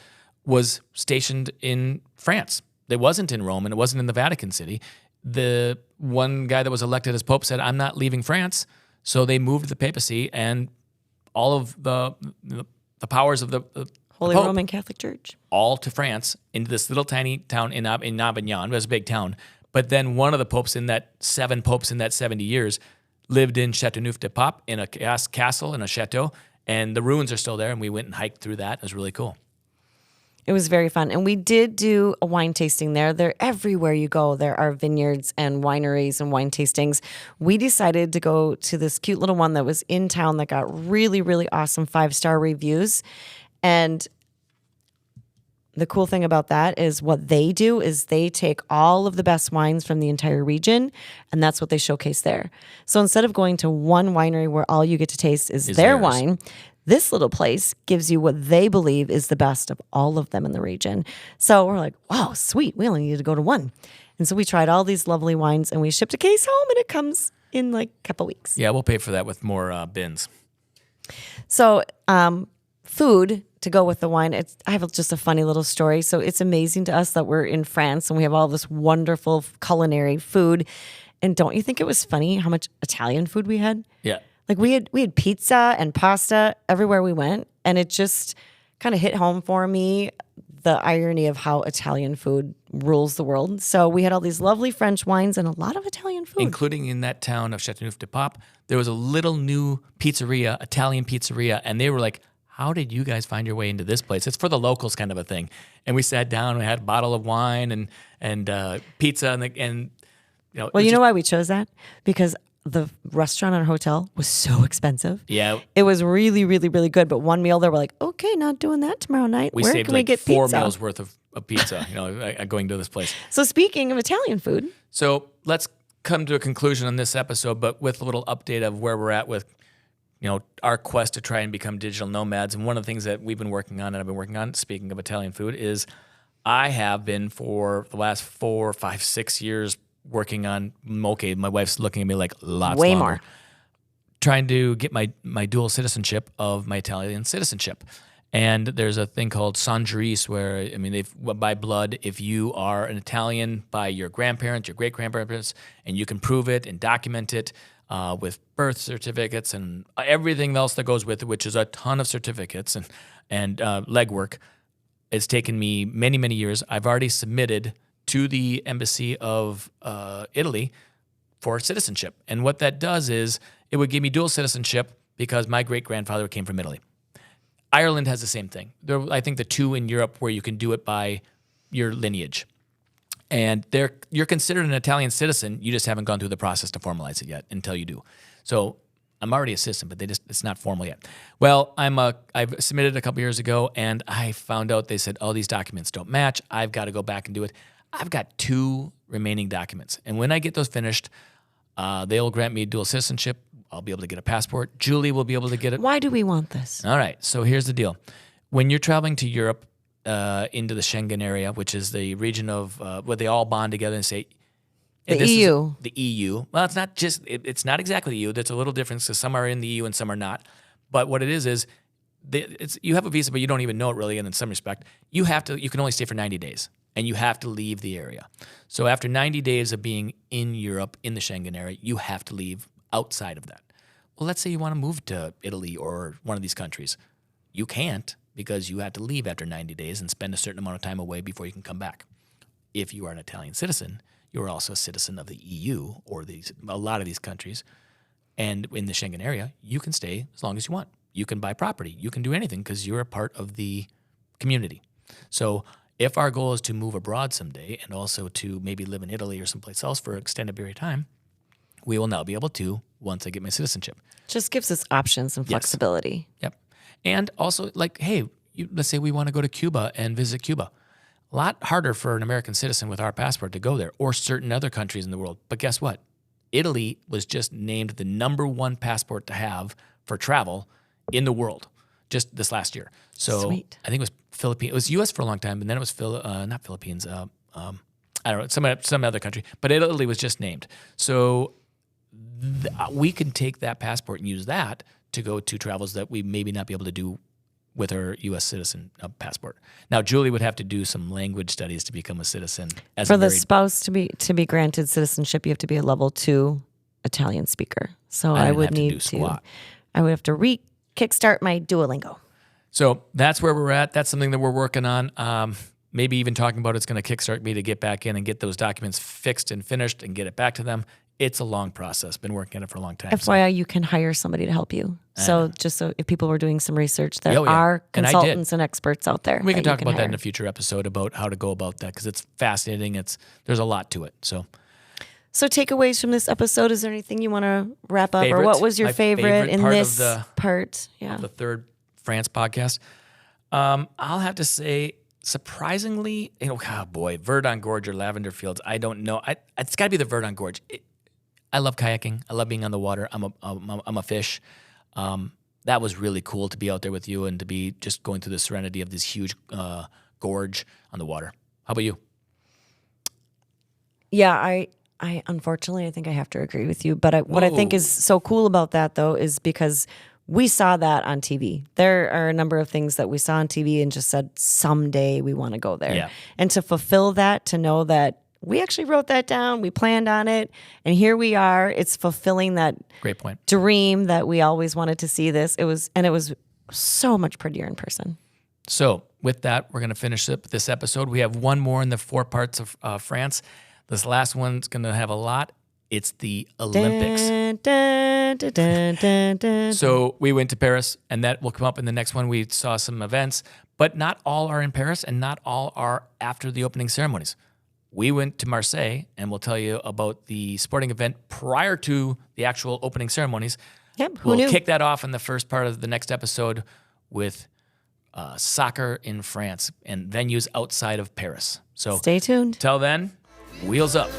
was stationed in France. It wasn't in Rome and it wasn't in the Vatican City. The one guy that was elected as pope said, I'm not leaving France. So they moved the papacy and all of the powers of the Holy Pope, Roman Catholic Church. all to France into this little tiny town in Avignon. It was a big town. But then one of the popes in that 7 popes in that 70 years lived in Chateauneuf-du-Pape in a castle, in a chateau, and the ruins are still there. And we went and hiked through that. It was really cool. It was very fun. And we did do a wine tasting there. They're everywhere you go. There are vineyards and wineries and wine tastings. We decided to go to this cute little one that was in town that got really, really awesome 5-star reviews. And the cool thing about that is what they do is they take all of the best wines from the entire region, and that's what they showcase there. So instead of going to one winery where all you get to taste is their theirs. wine, this little place gives you what they believe is the best of all of them in the region. So we're like, wow, sweet. We only need to go to one. And so we tried all these lovely wines, and we shipped a case home, and it comes in like a couple weeks. Yeah, we'll pay for that with more bins. So food to go with the wine. I have just a funny little story. So it's amazing to us that we're in France and we have all this wonderful culinary food. And don't you think it was funny how much Italian food we had? Yeah. Like we had pizza and pasta everywhere we went, and it just kind of hit home for me the irony of how Italian food rules the world. So we had all these lovely French wines and a lot of Italian food. Including in that town of Chateauneuf-du-Pape, there was a little new pizzeria, Italian pizzeria, and they were like, how did you guys find your way into this place? It's for the locals kind of a thing. And we sat down, we had a bottle of wine and pizza, and you know. Well, you know why we chose that? Because the restaurant at our hotel was so expensive. Yeah. It was really, really, really good. But one meal there, we're like, okay, not doing that tomorrow night. We Where saved can we like get 4 pizza? meals worth of pizza, going to this place. So speaking of Italian food. So let's come to a conclusion on this episode, but with a little update of where we're at with, our quest to try and become digital nomads. And one of the things that we've been working on, and I've been working on, speaking of Italian food, is I have been for the last 4, 5, 6 years working on, okay, my wife's looking at me like lots Way longer, more. trying to get my dual citizenship of my Italian citizenship. And there's a thing called Sangiovese where, by blood, if you are an Italian by your grandparents, your great-grandparents, and you can prove it and document it with birth certificates and everything else that goes with it, which is a ton of certificates and legwork. It's taken me many, many years. I've already submitted to the embassy of Italy for citizenship. And what that does is it would give me dual citizenship because my great-grandfather came from Italy. Ireland has the same thing. There, I think the two in Europe where you can do it by your lineage. And you're considered an Italian citizen. You just haven't gone through the process to formalize it yet until you do. So I'm already a citizen, but it's not formal yet. Well, I've submitted a couple years ago, and I found out they said, these documents don't match. I've got to go back and do it. I've got 2 remaining documents. And when I get those finished, they'll grant me dual citizenship. I'll be able to get a passport. Julie will be able to get it. Why do we want this? All right. So here's the deal. When you're traveling to Europe, into the Schengen area, which is the region of where they all bond together and say The EU. The EU. Well, it's not just. It's not exactly the EU. There's a little difference because some are in the EU and some are not. But what it is you have a visa, but you don't even know it really. And in some respect, you can only stay for 90 days, and you have to leave the area. So after 90 days of being in Europe in the Schengen area, you have to leave outside of that. Well, let's say you want to move to Italy or one of these countries. You can't, because you have to leave after 90 days and spend a certain amount of time away before you can come back. If you are an Italian citizen, you're also a citizen of the EU or a lot of these countries. And in the Schengen area, you can stay as long as you want. You can buy property. You can do anything because you're a part of the community. So if our goal is to move abroad someday and also to maybe live in Italy or someplace else for an extended period of time, we will now be able to once I get my citizenship. Just gives us options and flexibility. Yep. And also, let's say we want to go to Cuba and visit Cuba. A lot harder for an American citizen with our passport to go there, or certain other countries in the world. But guess what? Italy was just named the #1 passport to have for travel in the world just this last year. So Sweet. I think it was Philippines. It was U.S. for a long time, and then it was not Philippines. I don't know, some other country. But Italy was just named. So we can take that passport and use that to go to travels that we maybe not be able to do with our U.S. citizen passport. Now, Julie would have to do some language studies to become a citizen. For the spouse to be granted citizenship, you have to be a level 2 Italian speaker. So I would need to. I would have to kickstart my Duolingo. So that's where we're at. That's something that we're working on. Maybe even talking about it's going to kickstart me to get back in and get those documents fixed and finished and get it back to them. It's a long process. Been working on it for a long time. FYI, you can hire somebody to help you. So just so if people were doing some research, there are consultants and experts out there. We can talk about that hire. in a future episode about how to go about that because it's fascinating. There's a lot to it. So takeaways from this episode, is there anything you want to wrap up? Favorite? Or what was your My favorite in part this of part? Yeah. the third France podcast. I'll have to say surprisingly, oh boy, Verdon Gorge or Lavender Fields. I don't know. It's got to be the Verdon Gorge. I love kayaking. I love being on the water. I'm a fish. That was really cool to be out there with you and to be just going through the serenity of this huge gorge on the water. How about you? Yeah, I unfortunately, I think I have to agree with you. But what I think is so cool about that, though, is because we saw that on TV. There are a number of things that we saw on TV and just said, someday we want to go there. Yeah. And to fulfill that, to know that we actually wrote that down, we planned on it, and here we are. It's fulfilling that Great point. dream that we always wanted to see this. It was so much prettier in person. So with that, we're going to finish up this episode. We have one more in the 4 parts of France. This last one's going to have a lot. It's the Olympics. Dun, dun, dun, dun, dun, dun. So we went to Paris, and that will come up in the next one. We saw some events, but not all are in Paris, and not all are after the opening ceremonies. We went to Marseille, and we'll tell you about the sporting event prior to the actual opening ceremonies. Yep, who We'll knew? kick that off in the first part of the next episode with soccer in France and venues outside of Paris. So Stay tuned. till then, wheels up.